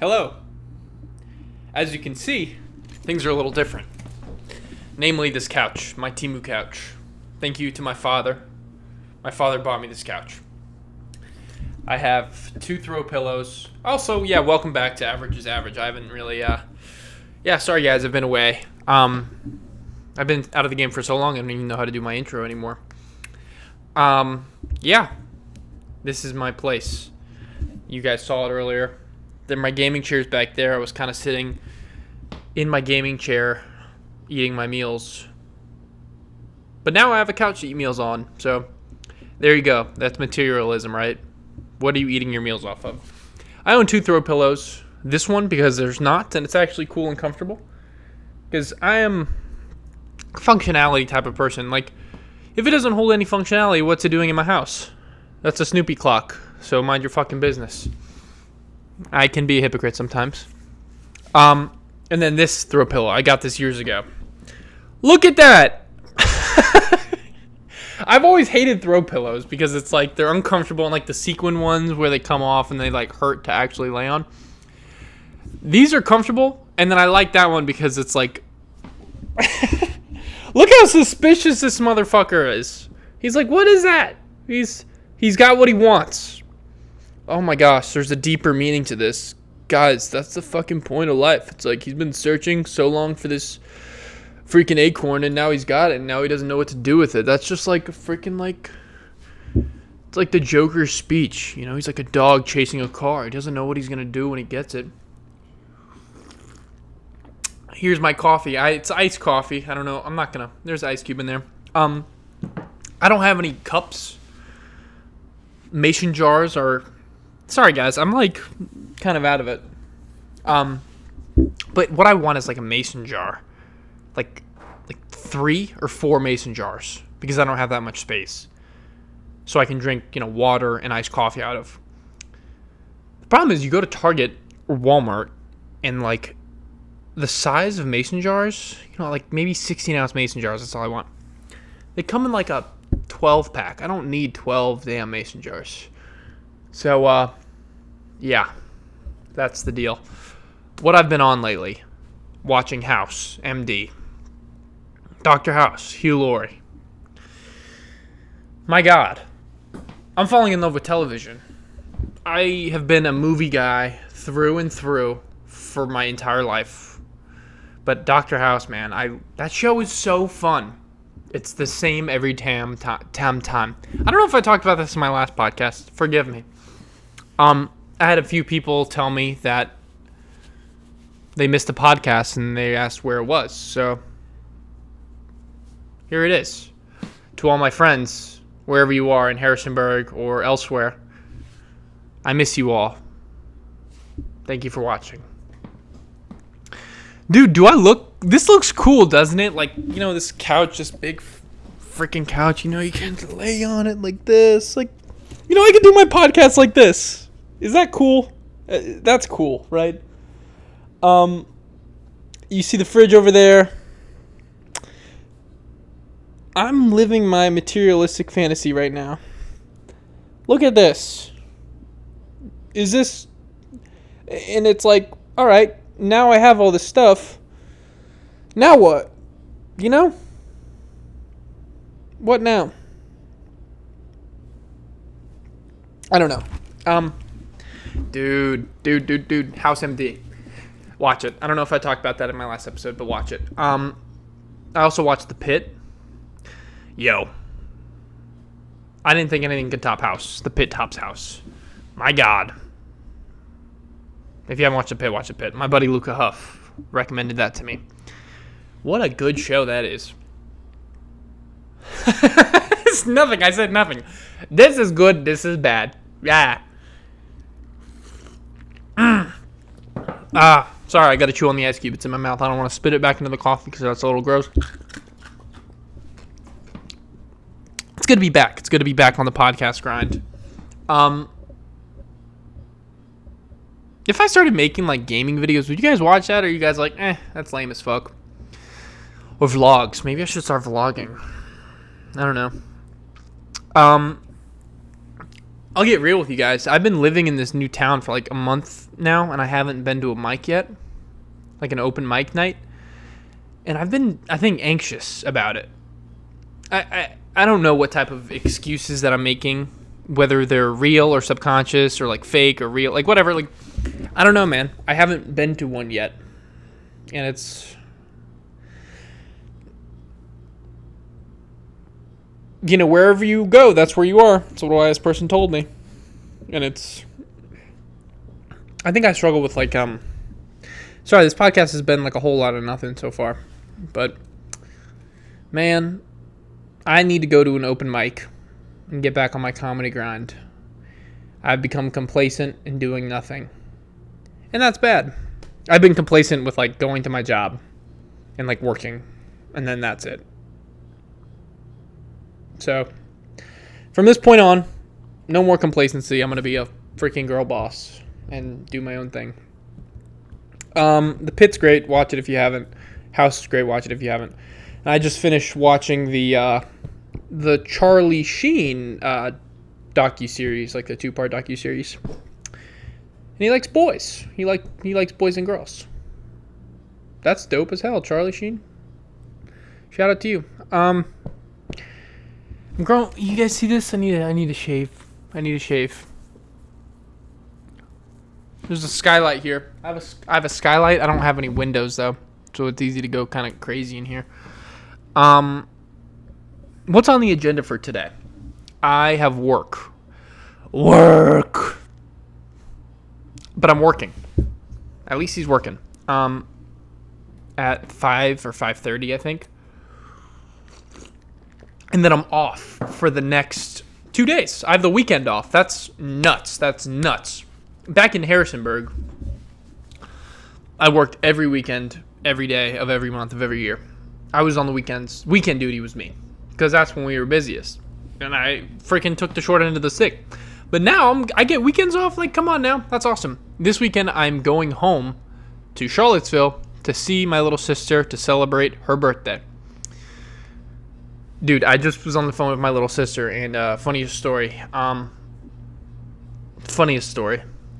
Hello. As you can see, things are a little different. Namely, this couch, my Temu couch. Thank you to my father. My father bought me this couch. I have 2 throw pillows. Also, welcome back to Average is Average. I haven't really, sorry guys, I've been away. I've been out of the game for so long, I don't even know how to do my intro anymore. This is my place. You guys saw it earlier. Then my gaming chair's back there. I was kind of sitting in my gaming chair, eating my meals. But now I have a couch to eat meals on. So there you go. That's materialism, right? What are you eating your meals off of? I own 2 throw pillows. This one because there's not, and it's actually cool and comfortable. Because I am a functionality type of person. Like, if it doesn't hold any functionality, what's it doing in my house? That's a Snoopy clock. So mind your fucking business. I can be a hypocrite sometimes. And then this throw pillow. I got this years ago. Look at that! I've always hated throw pillows because it's like they're uncomfortable, and like the sequin ones where they come off and they like hurt to actually lay on. These are comfortable, and then I like that one because it's like look how suspicious this motherfucker is. He's like, what is that? He's got what he wants. Oh my gosh, there's a deeper meaning to this. Guys, that's the fucking point of life. It's like he's been searching so long for this freaking acorn, and now he's got it, and now he doesn't know what to do with it. That's just like a freaking it's like the Joker's speech. You know, he's like a dog chasing a car. He doesn't know what he's gonna do when he gets it. Here's my coffee. It's iced coffee. I don't know. I'm not gonna. There's ice cube in there. I don't have any cups. Mason jars are. Sorry guys, I'm like kind of out of it. But what I want is like a mason jar. Like 3 or 4 mason jars. Because I don't have that much space. So I can drink, water and iced coffee out of. The problem is you go to Target or Walmart and like the size of mason jars, like maybe 16-ounce mason jars, that's all I want. They come in like a 12 pack. I don't need 12 damn mason jars. So, that's the deal. What I've been on lately, watching House, MD, Dr. House, Hugh Laurie. My God, I'm falling in love with television. I have been a movie guy through and through for my entire life. But Dr. House, man, that show is so fun. It's the same every time. I don't know if I talked about this in my last podcast. Forgive me. I had a few people tell me that they missed the podcast and they asked where it was. So here it is. To all my friends, wherever you are in Harrisonburg or elsewhere, I miss you all. Thank you for watching. Dude, this looks cool, doesn't it? Like, this couch, this big freaking couch, you can lay on it like this. Like, I can do my podcast like this. Is that cool? That's cool, right? You see the fridge over there? I'm living my materialistic fantasy right now. Look at this. Is this... And it's like, all right, now I have all this stuff. Now what? What now? I don't know. Dude. House MD. Watch it. I don't know if I talked about that in my last episode, but watch it. I also watched The Pit. Yo. I didn't think anything could top House. The Pit tops House. My God. If you haven't watched The Pit, watch The Pit. My buddy Luca Huff recommended that to me. What a good show that is. It's nothing. I said nothing. This is good. This is bad. Yeah. Sorry, I gotta chew on the ice cube. It's in my mouth. I don't want to spit it back into the coffee because that's a little gross. It's good to be back. It's good to be back on the podcast grind. If I started making like gaming videos, would you guys watch that? Or are you guys like, that's lame as fuck? Or vlogs. Maybe I should start vlogging. I don't know. I'll get real with you guys. I've been living in this new town for like a month now, and I haven't been to a mic yet, like an open mic night. And I've been, I think, anxious about it. I don't know what type of excuses that I'm making, whether they're real or subconscious or like fake or real, like whatever. Like, I don't know, man. I haven't been to one yet, and it's, you know, wherever you go, that's where you are. That's what a wise person told me. And it's, I think I struggle with like, sorry, this podcast has been like a whole lot of nothing so far, but man, I need to go to an open mic and get back on my comedy grind. I've become complacent in doing nothing, and that's bad. I've been complacent with like going to my job and like working, and then that's it. So, from this point on, no more complacency. I'm going to be a freaking girl boss and do my own thing. The Pit's great. Watch it if you haven't. House is great. Watch it if you haven't. And I just finished watching the Charlie Sheen docuseries, like the 2-part docuseries. And he likes boys. He likes boys and girls. That's dope as hell, Charlie Sheen. Shout out to you. I'm growing. You guys see this? I need to shave. There's a skylight here. I have a skylight. I don't have any windows though, so it's easy to go kind of crazy in here. What's on the agenda for today? I have work, but I'm working. At least he's working. At 5 or 5:30, I think. And then I'm off for the next 2 days. I have the weekend off. That's nuts. Back in Harrisonburg, I worked every weekend, every day of every month of every year. I was on the weekends. Weekend duty was me, because that's when we were busiest. And I freaking took the short end of the stick. But now I get weekends off. Like, come on now. That's awesome. This weekend, I'm going home to Charlottesville to see my little sister to celebrate her birthday. Dude, I just was on the phone with my little sister, and funniest story.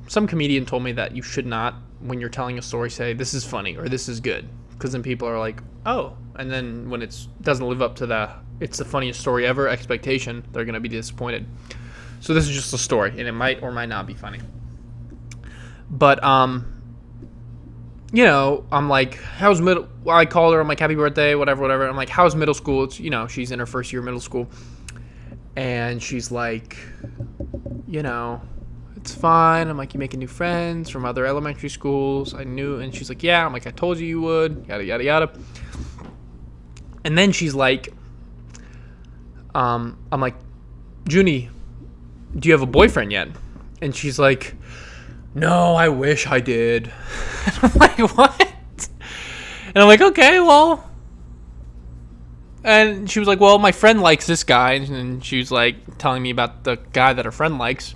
Some comedian told me that you should not, when you're telling a story, say, this is funny or this is good. Because then people are like, oh. And then when it doesn't live up to the it's the funniest story ever expectation, they're going to be disappointed. So this is just a story, and it might or might not be funny. But, you know, I'm like, how's middle? Well, I called her. I'm like, happy birthday, whatever. I'm like, how's middle school? It's, you know, she's in her first year of middle school. And she's like, you know, it's fine. I'm like, you making new friends from other elementary schools? I knew. And she's like, yeah. I'm like, I told you would. Yada, yada, yada. And then she's like, I'm like, Junie, do you have a boyfriend yet? And she's like, no, I wish I did. And I'm like, what? And I'm like, okay, well. And she was like, well, my friend likes this guy. And she was like telling me about the guy that her friend likes.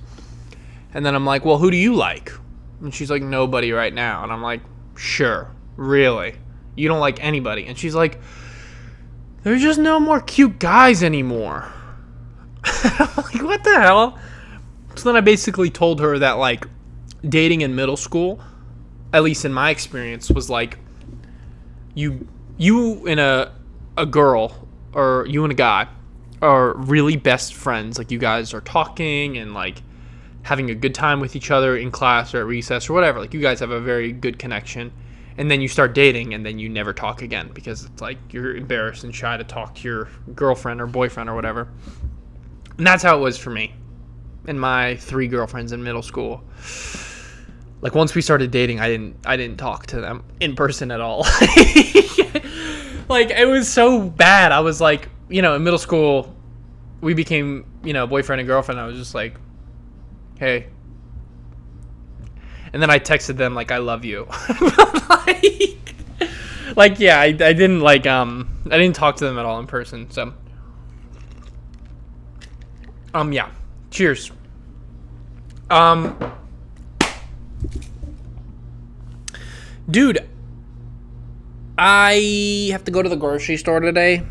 And then I'm like, well, who do you like? And she's like, nobody right now. And I'm like, sure, really? You don't like anybody? And she's like, there's just no more cute guys anymore. I'm like, what the hell? So then I basically told her that, like, dating in middle school, at least in my experience, was like you and a girl, or you and a guy, are really best friends. Like, you guys are talking and like having a good time with each other in class or at recess or whatever. Like, you guys have a very good connection. And then you start dating, and then you never talk again because it's like you're embarrassed and shy to talk to your girlfriend or boyfriend or whatever. And that's how it was for me and my 3 girlfriends in middle school. Like, once we started dating, I didn't talk to them in person at all. Like, it was so bad. I was like, you know, in middle school, we became, you know, boyfriend and girlfriend. I was just like, hey. And then I texted them like, I love you. like, yeah, I didn't like, I didn't talk to them at all in person. So, yeah. Cheers. Dude, I have to go to the grocery store today.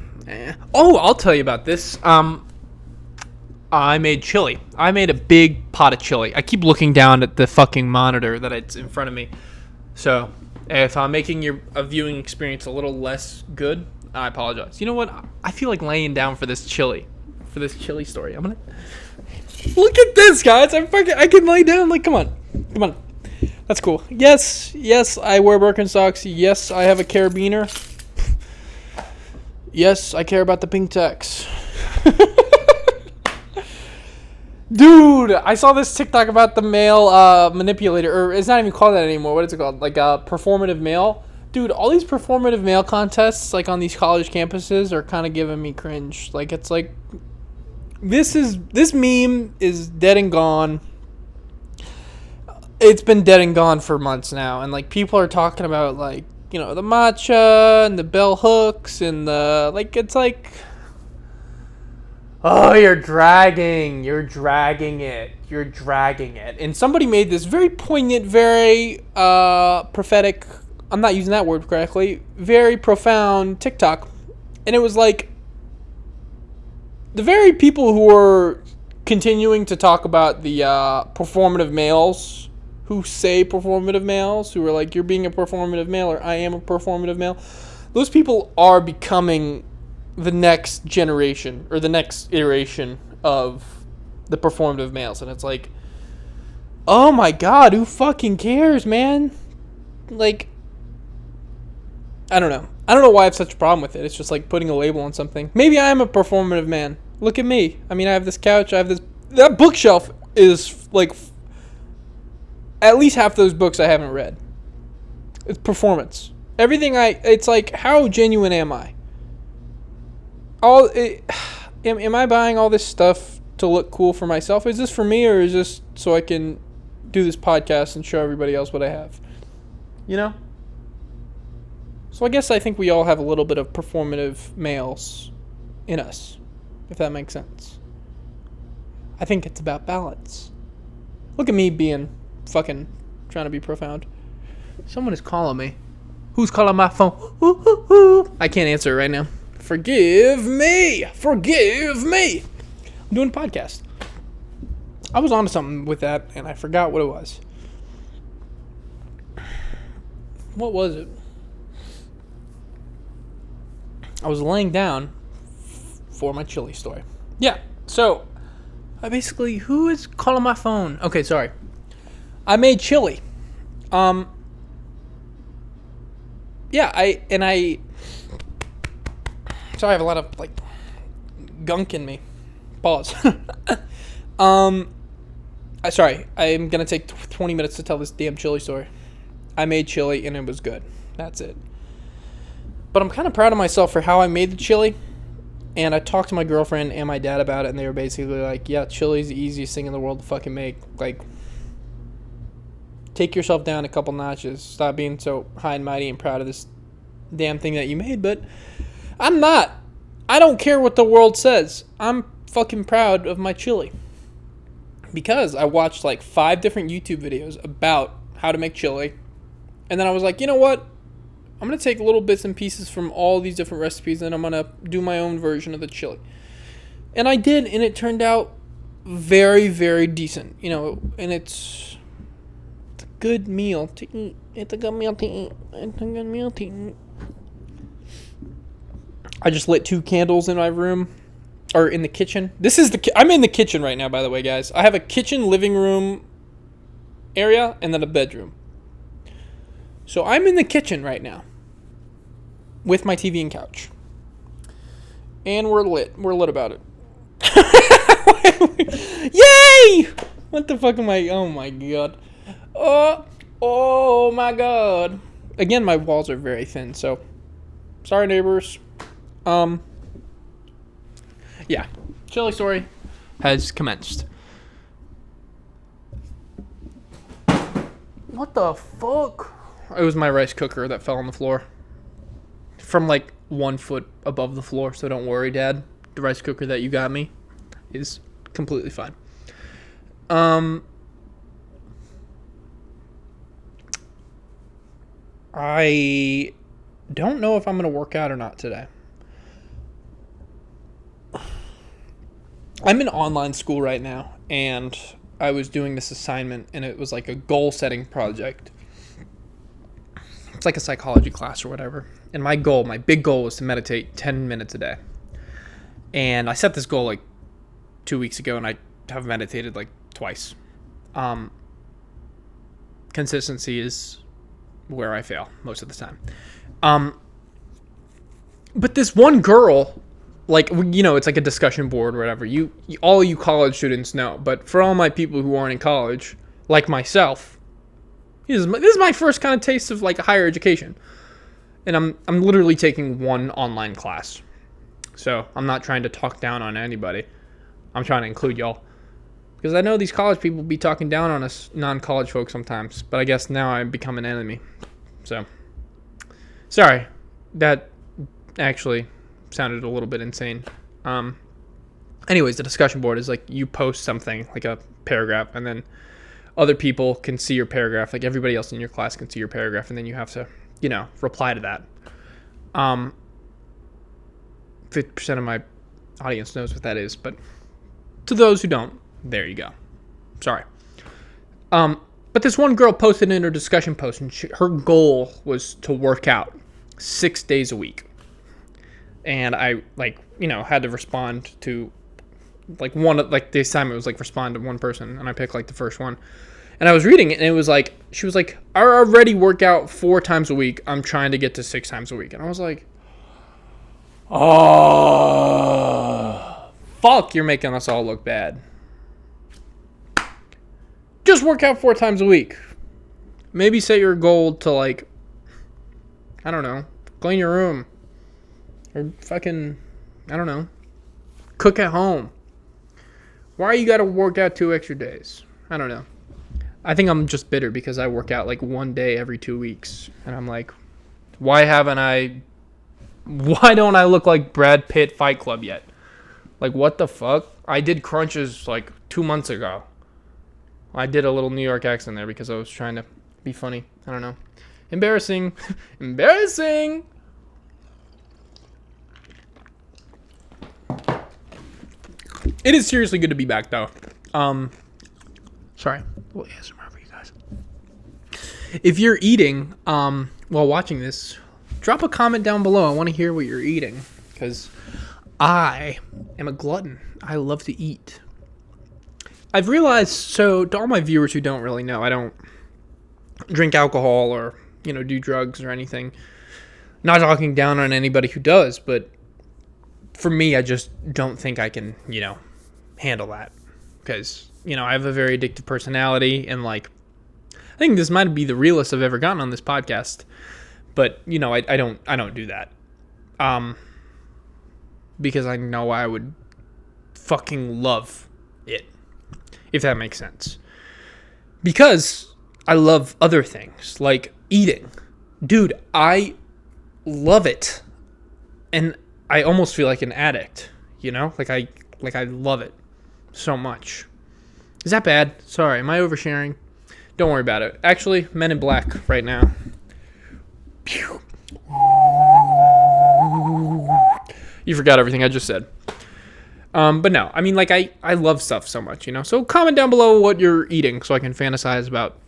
Oh, I'll tell you about this. I made chili. I made a big pot of chili. I keep looking down at the fucking monitor it's in front of me. So if I'm making your viewing experience a little less good, I apologize. You know what? I feel like laying down for this chili story. I'm gonna look at this, guys. I can lay down. Like, come on. That's cool. Yes, I wear Birkenstocks. Yes, I have a carabiner. Yes, I care about the pink text. Dude, I saw this TikTok about the male manipulator, or it's not even called that anymore. What is it called? Like a performative male. Dude, all these performative male contests, like on these college campuses, are kind of giving me cringe. Like, it's like, this meme is dead and gone. It's been dead and gone for months now, and like people are talking about like, you know, the matcha and the bell hooks and the it's like, oh, you're dragging it. And somebody made this very poignant, very prophetic, I'm not using that word correctly, very profound TikTok. And it was like, the very people who are continuing to talk about the performative males, who say performative males, who are like, you're being a performative male, or I am a performative male, those people are becoming the next generation, or the next iteration of the performative males. And it's like, oh my god, who fucking cares, man? Like, I don't know why I have such a problem with it. It's just like putting a label on something. Maybe I am a performative man. Look at me. I mean, I have this couch, that bookshelf is like, at least half those books I haven't read. It's performance. It's like, how genuine am I? Am I buying all this stuff to look cool for myself? Is this for me, or is this so I can do this podcast and show everybody else what I have? You know? So I think we all have a little bit of performative males in us, if that makes sense. I think it's about balance. Look at me being fucking trying to be profound. Someone is calling me. Who's calling my phone? Ooh, ooh, ooh. I can't answer it right now. Forgive me. I'm doing a podcast. I was onto something with that, and I forgot what it was. What was it? I was laying down for my chili story. Yeah, so who is calling my phone? Okay, sorry. I made chili. Yeah, sorry, I have a lot of gunk in me. Pause. Sorry, I'm gonna take 20 minutes to tell this damn chili story. I made chili and it was good. That's it. But I'm kind of proud of myself for how I made the chili. And I talked to my girlfriend and my dad about it, and they were basically like, yeah, chili's the easiest thing in the world to fucking make. Like, take yourself down a couple notches. Stop being so high and mighty and proud of this damn thing that you made. But I'm not. I don't care what the world says. I'm fucking proud of my chili. Because I watched 5 different YouTube videos about how to make chili. And then I was like, you know what? I'm going to take little bits and pieces from all these different recipes, and I'm going to do my own version of the chili. And I did, and it turned out very, very decent. You know, and it's a good meal to eat. It's a good meal to eat. I just lit 2 candles in my room, or in the kitchen. I'm in the kitchen right now, by the way, guys. I have a kitchen, living room area, and then a bedroom. So I'm in the kitchen right now with my TV and couch. And we're lit. We're lit about it. Yay! What the fuck am I? Oh my god. Oh my god. Again, my walls are very thin, so sorry, neighbors. Yeah. Chili story has commenced. What the fuck? It was my rice cooker that fell on the floor. From 1 foot above the floor, so don't worry, Dad. The rice cooker that you got me is completely fine. I don't know if I'm going to work out or not today. I'm in online school right now, and I was doing this assignment, and it was like a goal-setting project. It's like a psychology class or whatever. And my big goal was to meditate 10 minutes a day. And I set this goal like 2 weeks ago, and I have meditated like twice. Consistency is where I fail most of the time. But this one girl, like, it's like a discussion board or whatever. All you college students know. But for all my people who aren't in college, like myself, this is my first kind of taste of like higher education. And I'm literally taking one online class. So I'm not trying to talk down on anybody. I'm trying to include y'all. Because I know these college people be talking down on us non-college folks sometimes. But I guess now I've become an enemy. So, sorry. That actually sounded a little bit insane. Anyways, the discussion board is like you post something, like a paragraph, and then other people can see your paragraph. Like everybody else in your class can see your paragraph, and then you have to, reply to that. 50% of my audience knows what that is, but to those who don't, there you go. Sorry. But this one girl posted in her discussion post, and her goal was to work out 6 days a week. And I, had to respond to, the assignment was, respond to one person, and I picked, the first one. And I was reading it, and it was she was like, I already work out 4 times a week. I'm trying to get to 6 times a week. And I was like, oh, fuck, you're making us all look bad. Just work out 4 times a week. Maybe set your goal to, I don't know, clean your room. Or fucking, I don't know, cook at home. Why you gotta work out 2 extra days? I don't know. I think I'm just bitter because I work out 1 day every 2 weeks. And I'm like, why don't I look like Brad Pitt Fight Club yet? What the fuck? I did crunches 2 months ago. I did a little New York accent there because I was trying to be funny. I don't know. Embarrassing. Embarrassing. It is seriously good to be back, though. Sorry. Well, ASMR for you guys. If you're eating while watching this, drop a comment down below. I want to hear what you're eating because I am a glutton. I love to eat. I've realized, so to all my viewers who don't really know, I don't drink alcohol or, do drugs or anything. Not talking down on anybody who does, but for me, I just don't think I can, handle that. Because, I have a very addictive personality, and, I think this might be the realest I've ever gotten on this podcast. But, I don't do that. Because I know I would fucking love it. If that makes sense. Because I love other things, like eating. Dude, I love it. And I almost feel like an addict, I love it so much. Is that bad? Sorry, am I oversharing? Don't worry about it. Actually, Men in Black right now. You forgot everything I just said. But no, I mean, I love stuff so much, So comment down below what you're eating so I can fantasize about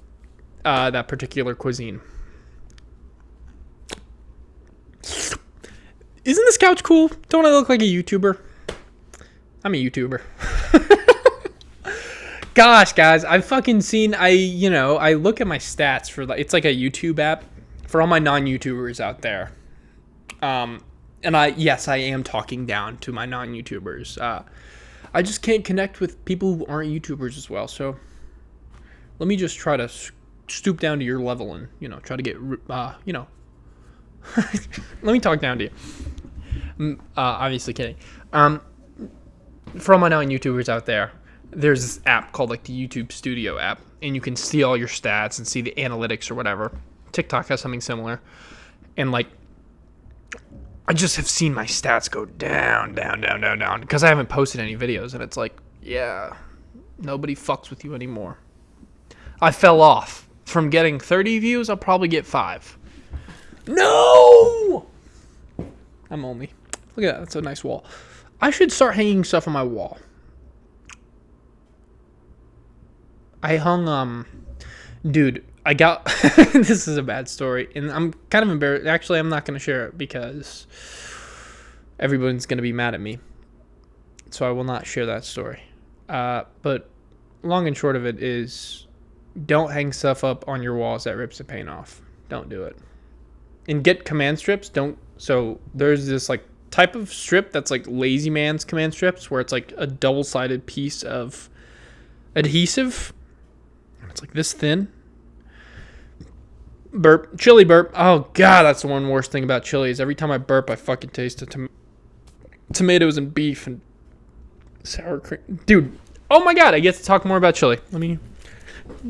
that particular cuisine. Isn't this couch cool? Don't I look like a YouTuber? I'm a YouTuber. Gosh, guys, I've fucking seen, I look at my stats for, it's like a YouTube app for all my non-YouTubers out there. And I am talking down to my non-YouTubers. I just can't connect with people who aren't YouTubers as well. So let me just try to stoop down to your level and, try to get, let me talk down to you. Obviously kidding. For all my non-YouTubers out there, there's this app called the YouTube Studio app, and you can see all your stats and see the analytics or whatever. TikTok has something similar. And I just have seen my stats go down because I haven't posted any videos, and it's nobody fucks with you anymore. I fell off. From getting 30 views, I'll probably get 5. No! I'm only. Look at that. That's a nice wall. I should start hanging stuff on my wall. I hung dude, I got this is a bad story, and I'm kind of embarrassed. Actually, I'm not going to share it because everyone's going to be mad at me. So I will not share that story. But long and short of it is, don't hang stuff up on your walls that rips the paint off. Don't do it. And get command strips. So there's this like type of strip that's like lazy man's command strips, where it's like a double-sided piece of adhesive. It's like this thin. Burp. Chili burp. Oh, God, that's the one worst thing about chili is every time I burp, I fucking taste the tomatoes and beef and sour cream. Dude, oh my God, I get to talk more about chili. Let me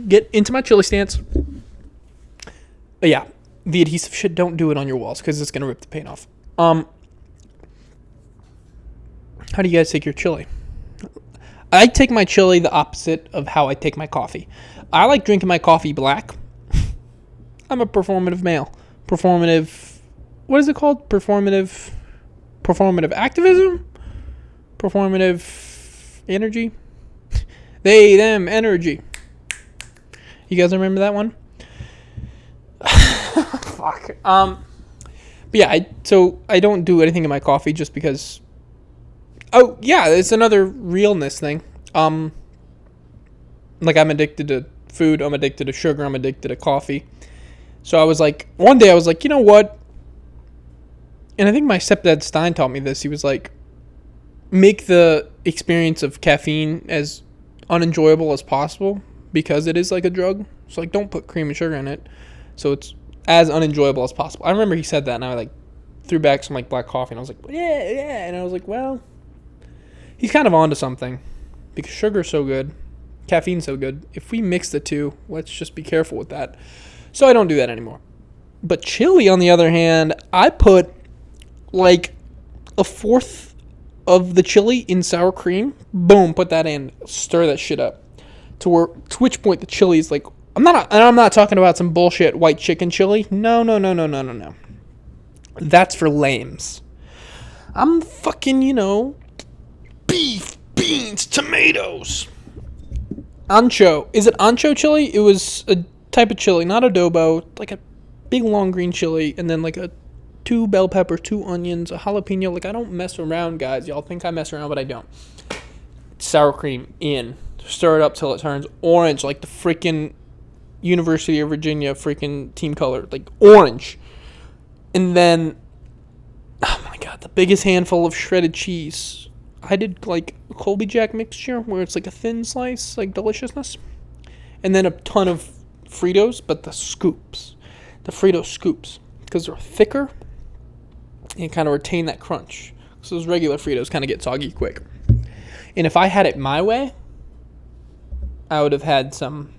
get into my chili stance. But yeah, the adhesive shit, don't do it on your walls because it's going to rip the paint off. How do you guys take your chili? I take my chili the opposite of how I take my coffee. I like drinking my coffee black. I'm a performative male. What is it called? Performative activism? Performative energy? They, them, energy. You guys remember that one? Fuck. But yeah, so I don't do anything in my coffee just because. Oh yeah, it's another realness thing. Like I'm addicted to food. I'm addicted to sugar. I'm addicted to coffee. So I was like, one day I was like, you know what? And I think my stepdad Stein taught me this. He was like, make the experience of caffeine as unenjoyable as possible because it is like a drug. So like, don't put cream and sugar in it. So it's as unenjoyable as possible. I remember he said that, and I like threw back some like black coffee, and I was like, yeah. And I was like, well, he's kind of onto something because sugar's so good, caffeine's so good. If we mix the two, let's just be careful with that. So I don't do that anymore. But chili, on the other hand, I put like a fourth of the chili in sour cream. Boom, put that in. Stir that shit up. To which point the chili is like, I'm not talking about some bullshit white chicken chili. No. That's for lames. I'm fucking, beef, beans, tomatoes. Ancho. Is it ancho chili? It was a type of chili, not adobo, like a big long green chili, and then like 2 bell peppers, 2 onions, a jalapeno. Like, I don't mess around, guys. Y'all think I mess around, but I don't. Sour cream in. Stir it up till it turns orange, like the freaking University of Virginia freaking team color, like orange. And then, oh my God, the biggest handful of shredded cheese. I did like a Colby Jack mixture where it's like a thin slice, like deliciousness. And then a ton of Fritos, but the Frito scoops, because they're thicker and kind of retain that crunch. So those regular Fritos kind of get soggy quick. And if I had it my way, I would have had some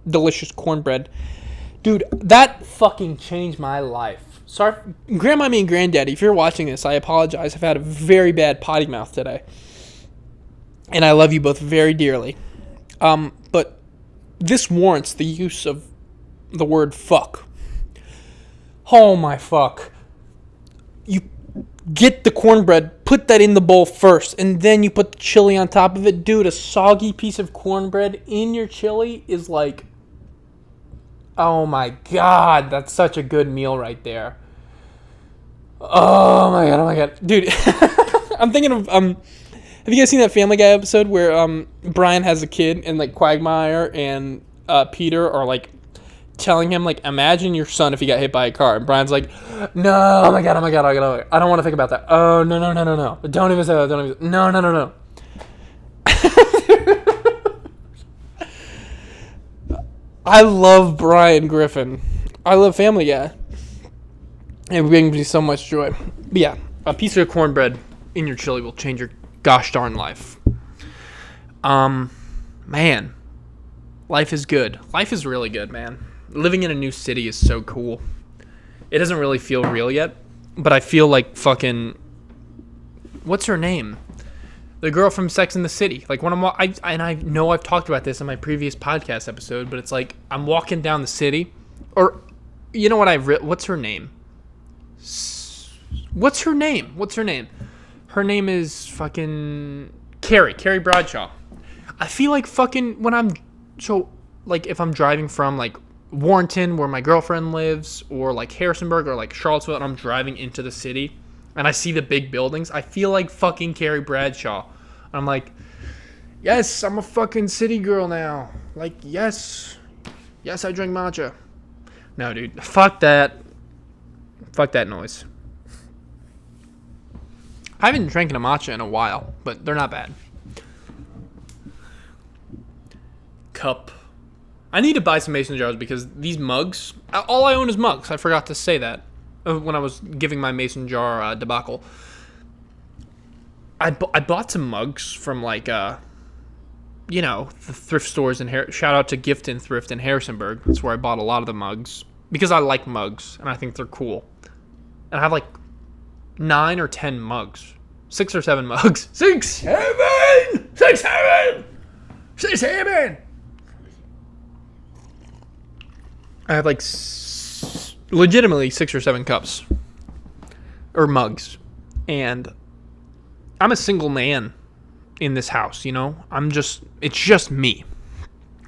delicious cornbread. Dude, that fucking changed my life. Sorry, Grandmommy and Granddaddy, if you're watching this, I apologize. I've had a very bad potty mouth today. And I love you both very dearly. But this warrants the use of the word fuck. Oh my fuck. You get the cornbread, put that in the bowl first, and then you put the chili on top of it. Dude, a soggy piece of cornbread in your chili is like, oh my God, that's such a good meal right there. Oh my God. Dude, I'm thinking of, have you guys seen that Family Guy episode where Brian has a kid and like Quagmire and Peter are like telling him, like, imagine your son if he got hit by a car, and Brian's like, no, oh my god, I don't want to think about that. Oh no, don't even say that. No. I love Brian Griffin. I love Family Guy. It brings me so much joy. But yeah, a piece of cornbread in your chili will change your gosh darn life. Man, life is good. Life is really good, man. Living in a new city is so cool. It doesn't really feel real yet, but I feel like fucking, what's her name? The girl from Sex and the City. Like when I know I've talked about this in my previous podcast episode, but it's like I'm walking down the city, or you know what what's her name? What's her name? Her name is fucking Carrie Bradshaw. I feel like fucking when I'm So, like, if I'm driving from, like, Warrenton, where my girlfriend lives, or, like, Harrisonburg, or, like, Charlottesville, and I'm driving into the city, and I see the big buildings, I feel like fucking Carrie Bradshaw. I'm like, yes, I'm a fucking city girl now. Like, yes. Yes, I drink matcha. No, dude. Fuck that. Fuck that noise. I haven't drank a matcha in a while, but they're not bad. Cup. I need to buy some mason jars because these mugs, all I own is mugs. I forgot to say that when I was giving my mason jar debacle. I bought some mugs from, like, the thrift stores in shout out to Gift and Thrift in Harrisonburg. That's where I bought a lot of the mugs because I like mugs and I think they're cool. And I have like 9 or 10 mugs, 6 or 7 mugs. 6, 7, 6, 7, 6, 7. I have like legitimately 6 or 7 cups or mugs, and I'm a single man in this house, it's just me.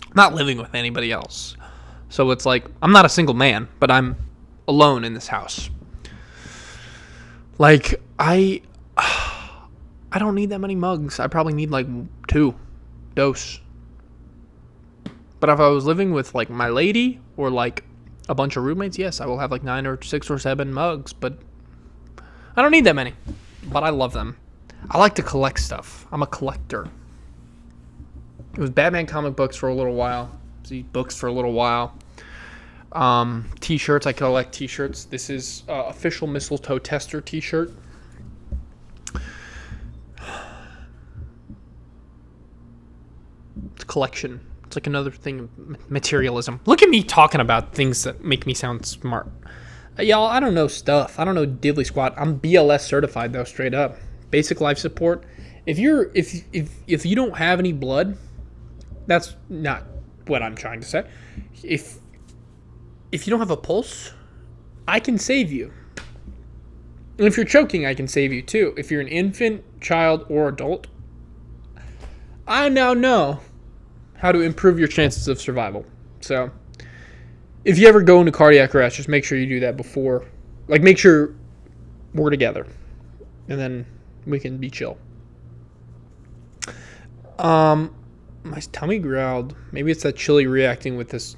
I'm not living with anybody else. So it's like, I'm not a single man, but I'm alone in this house. Like, I don't need that many mugs. I probably need like 2 dose. But if I was living with like my lady or like a bunch of roommates, yes, I will have like 9 or 6 or 7 mugs, but I don't need that many. But I love them. I like to collect stuff. I'm a collector. It was Batman comic books for a little while. Books for a little while. T-shirts. I collect T-shirts. This is official mistletoe tester T-shirt. It's a collection. It's like another thing of materialism. Look at me talking about things that make me sound smart. Y'all, I don't know stuff. I don't know diddly squat. I'm BLS certified though, straight up. Basic life support. If you don't have any blood, that's not what I'm trying to say. If you don't have a pulse, I can save you. And if you're choking, I can save you too. If you're an infant, child, or adult, I now know how to improve your chances of survival. So, if you ever go into cardiac arrest, just make sure you do that before. Like, make sure we're together. And then we can be chill. My tummy growled. Maybe it's that chili reacting with this.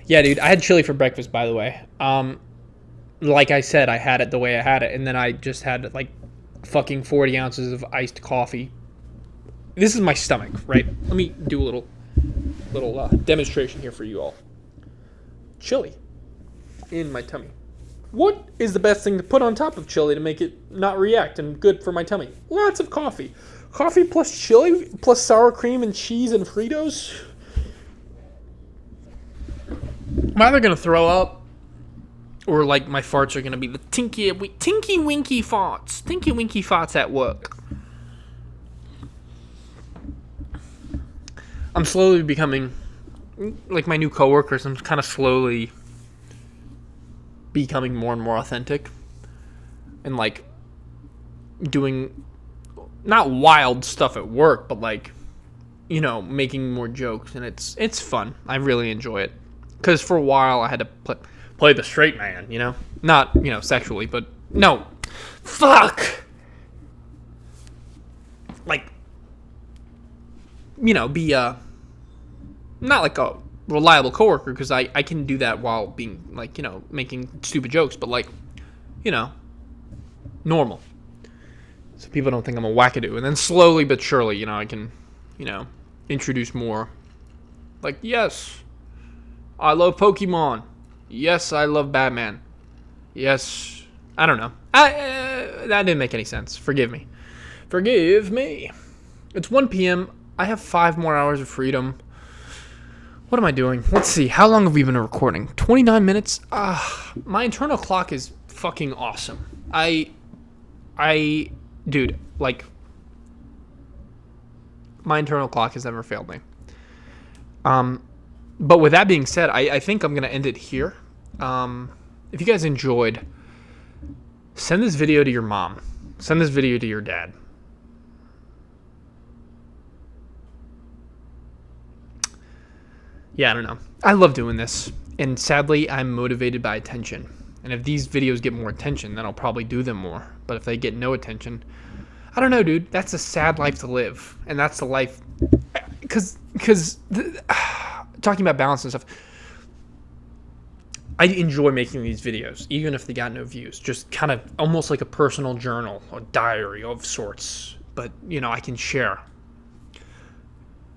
Yeah, dude, I had chili for breakfast, by the way. Like I said, I had it the way I had it, and then I just had like fucking 40 ounces of iced coffee. This is my stomach, right? Let me do a little demonstration here for you all. Chili in my tummy. What is the best thing to put on top of chili to make it not react and good for my tummy? Lots of coffee. Coffee plus chili plus sour cream and cheese and Fritos. I'm either going to throw up or like my farts are going to be the tinky winky farts. Tinky winky farts at work. I'm slowly becoming like my new coworkers. I'm kind of slowly becoming more and more authentic and like doing not wild stuff at work, but like, making more jokes, and it's fun. I really enjoy it because for a while I had to play the straight man, not sexually, but no, fuck, like, be not like a reliable coworker, because I can do that while being like, making stupid jokes, but like, normal, so people don't think I'm a wackadoo. And then slowly but surely, I can, introduce more, like, yes, I love Pokemon, yes, I love Batman, yes, I don't know, that didn't make any sense. Forgive me. It's 1 p.m. I have 5 more hours of freedom. What am I doing? Let's see. How long have we been recording? 29 minutes? My internal clock is fucking awesome. Dude, like, my internal clock has never failed me. But with that being said, I think I'm going to end it here. If you guys enjoyed, send this video to your mom. Send this video to your dad. yeah, I don't know. I love doing this. And sadly, I'm motivated by attention. And if these videos get more attention, then I'll probably do them more. But if they get no attention, I don't know, dude. That's a sad life to live. And that's the life. Because talking about balance and stuff, I enjoy making these videos, even if they got no views. Just kind of almost like a personal journal or diary of sorts. But, you know, I can share.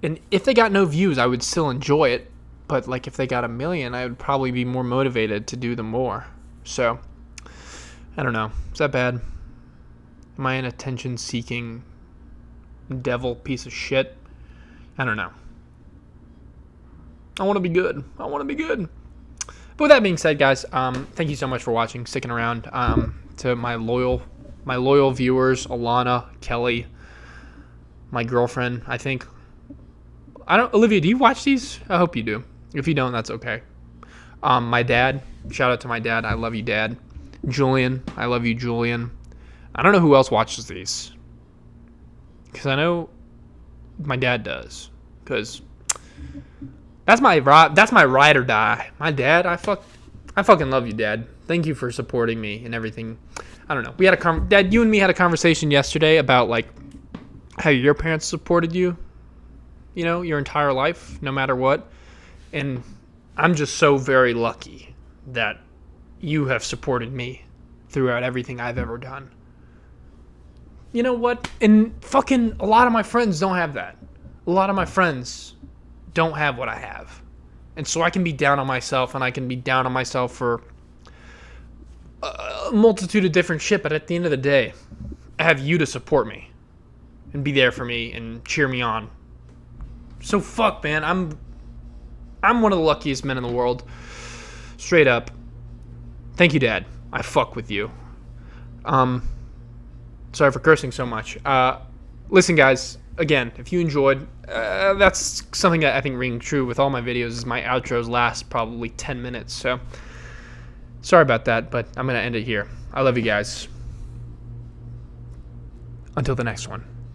And if they got no views, I would still enjoy it. But, like, if they got 1 million, I would probably be more motivated to do them more. So, I don't know. Is that bad? Am I an attention-seeking devil piece of shit? I don't know. I want to be good. I want to be good. But with that being said, guys, thank you so much for watching, sticking around. To my loyal viewers, Alana, Kelly, my girlfriend, I think. Olivia, do you watch these? I hope you do. If you don't, that's okay. My dad, shout out to my dad. I love you, Dad. Julian, I love you, Julian. I don't know who else watches these, because I know my dad does. Because that's my ride or die. My dad, I fucking love you, Dad. Thank you for supporting me and everything. I don't know. We had Dad, you and me had a conversation yesterday about like how your parents supported you, you know, your entire life, no matter what. And I'm just so very lucky that you have supported me throughout everything I've ever done. You know what? And fucking a lot of my friends don't have that. A lot of my friends don't have what I have. And so I can be down on myself, and I can be down on myself for a multitude of different shit, but at the end of the day, I have you to support me and be there for me and cheer me on. So fuck, man, I'm one of the luckiest men in the world. Straight up. Thank you, Dad. I fuck with you. Sorry for cursing so much. Listen, guys, again, if you enjoyed, that's something that I think rings true with all my videos is my outros last probably 10 minutes. So sorry about that, but I'm going to end it here. I love you guys. Until the next one.